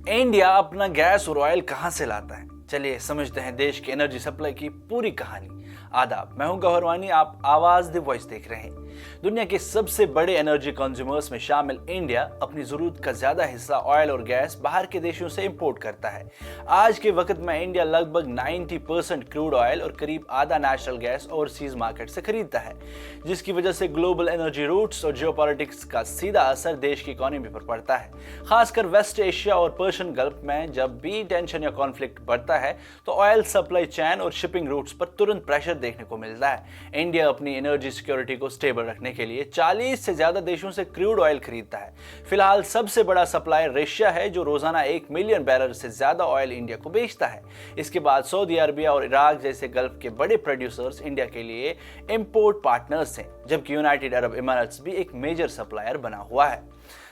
India अपना gas और oil कहां से लाता है? चलिए समझते हैं देश की एनर्जी सप्लाई की पूरी कहानी। आदाब, मैं हूं गौहर वानी, आप आवाज द वॉइस देख रहे हैं। दुनिया के सबसे बड़े एनर्जी कंज्यूमर्स में शामिल इंडिया अपनी जरूरत का ज्यादा हिस्सा ऑयल और गैस बाहर के देशों से इंपोर्ट करता है। आज के वक्त में इंडिया लगभग 90% क्रूड ऑयल और करीब आधा नेचुरल गैस ओवरसीज मार्केट से खरीदता है, जिसकी वजह से ग्लोबल एनर्जी रूट्स और जियोपॉलिटिक्स का सीधा असर देश की इकोनॉमी पर पड़ता है। खासकर वेस्ट एशिया और पर्शियन गल्फ में जब भी टेंशन या कॉन्फ्लिक्ट बढ़ता है तो ऑयल सप्लाई चेन और शिपिंग रूट्स पर तुरंत प्रेशर देखने को मिलता है। इंडिया अपनी एनर्जी सिक्योरिटी को स्टेबल रखने के लिए 40 से ज्यादा देशों से क्रूड ऑयल खरीदता है। फिलहाल सबसे बड़ा सप्लायर रशिया है, जो रोजाना 1 मिलियन बैरल से ज्यादा ऑयल इंडिया को बेचता है। इसके बाद सऊदी अरबिया और इराक जैसे गल्फ के बड़े प्रोड्यूसर्स इंडिया के लिए इंपोर्ट पार्टनर्स हैं, जबकि यूनाइटेड अरब इमारात्स भी एक मेजर सप्लायर बना हुआ है।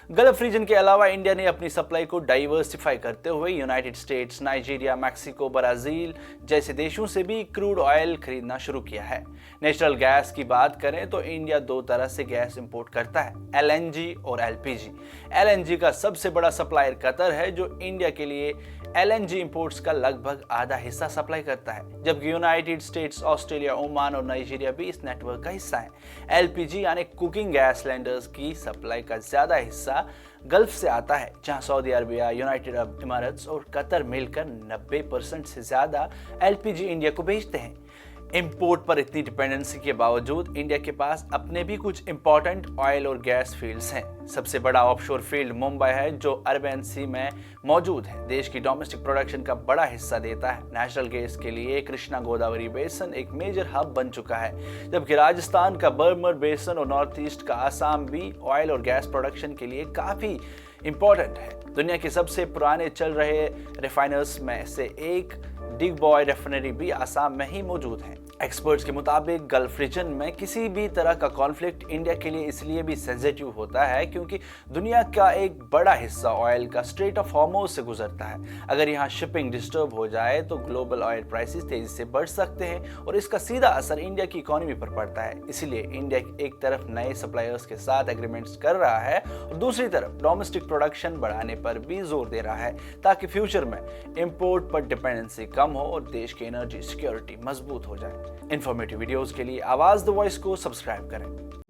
गल्फ रीजन के अलावा इंडिया ने अपनी सप्लाई को डाइवर्सिफाई करते हुए United states, Nigeria, Mexico, Brazil जैसे देशों से भी क्रूड ऑयल खरीदना शुरू किया है। नेचुरल गैस की बात करें तो इंडिया दो तरह से गैस इंपोर्ट करता है, एलएनजी और एलपीजी। एलएनजी का सबसे बड़ा सप्लायर कतर है, जो इंडिया के लिए एलएनजी इंपोर्ट्स का लगभग आधा हिस्सा सप्लाई करता है, जबकि यूनाइटेड स्टेट्स, ऑस्ट्रेलिया, ओमान और नाइजीरिया भी इस नेटवर्क का हिस्सा है। एलपीजी यानी कुकिंग गैस सिलेंडर्स की सप्लाई का ज्यादा हिस्सा गल्फ से आता है, जहां सऊदी अरबिया, यूनाइटेड अरब इमारात्स और कतर मिलकर 90% से ज्यादा एलपीजी इंडिया को भेजते हैं। इंपोर्ट पर इतनी डिपेंडेंसी के बावजूद इंडिया के पास अपने भी कुछ इंपॉर्टेंट ऑयल और गैस फील्ड्स हैं। सबसे बड़ा ऑफशोर फील्ड मुंबई है, जो अरबियन सी में मौजूद है। देश की डोमेस्टिक प्रोडक्शन का बड़ा हिस्सा देता है। नेचुरल गैस के लिए कृष्णा गोदावरी बेसन एक मेजर हब बन चुका है, जबकि राजस्थान का बर्मर बेसन और नॉर्थ ईस्ट का आसाम भी ऑयल और गैस प्रोडक्शन के लिए काफी इंपॉर्टेंट है। दुनिया के सबसे पुराने चल रहे रिफाइनर्स में से एक डिग बॉय रिफाइनरी भी आसाम में ही मौजूद है। एक्सपर्ट्स के मुताबिक गल्फ रीजन में किसी भी तरह का कॉन्फ्लिक्ट इंडिया के लिए इसलिए भी सेंसिटिव होता है क्योंकि दुनिया का एक बड़ा हिस्सा ऑयल का स्ट्रेट ऑफ हॉर्मुज़ से गुजरता है। अगर यहाँ शिपिंग डिस्टर्ब हो जाए तो ग्लोबल ऑयल प्राइसेस तेजी से बढ़ सकते हैं और इसका सीधा असर इंडिया की इकोनॉमी पर पड़ता है। इसीलिए इंडिया एक तरफ नए सप्लायर्स के साथ एग्रीमेंट्स कर रहा है और दूसरी तरफ डोमेस्टिक प्रोडक्शन बढ़ाने पर भी जोर दे रहा है, ताकि फ्यूचर में इंपोर्ट पर डिपेंडेंसी कम हो और देश की एनर्जी सिक्योरिटी मजबूत हो जाए। इन्फॉर्मेटिव वीडियोस के लिए आवाज द वॉइस को सब्सक्राइब करें।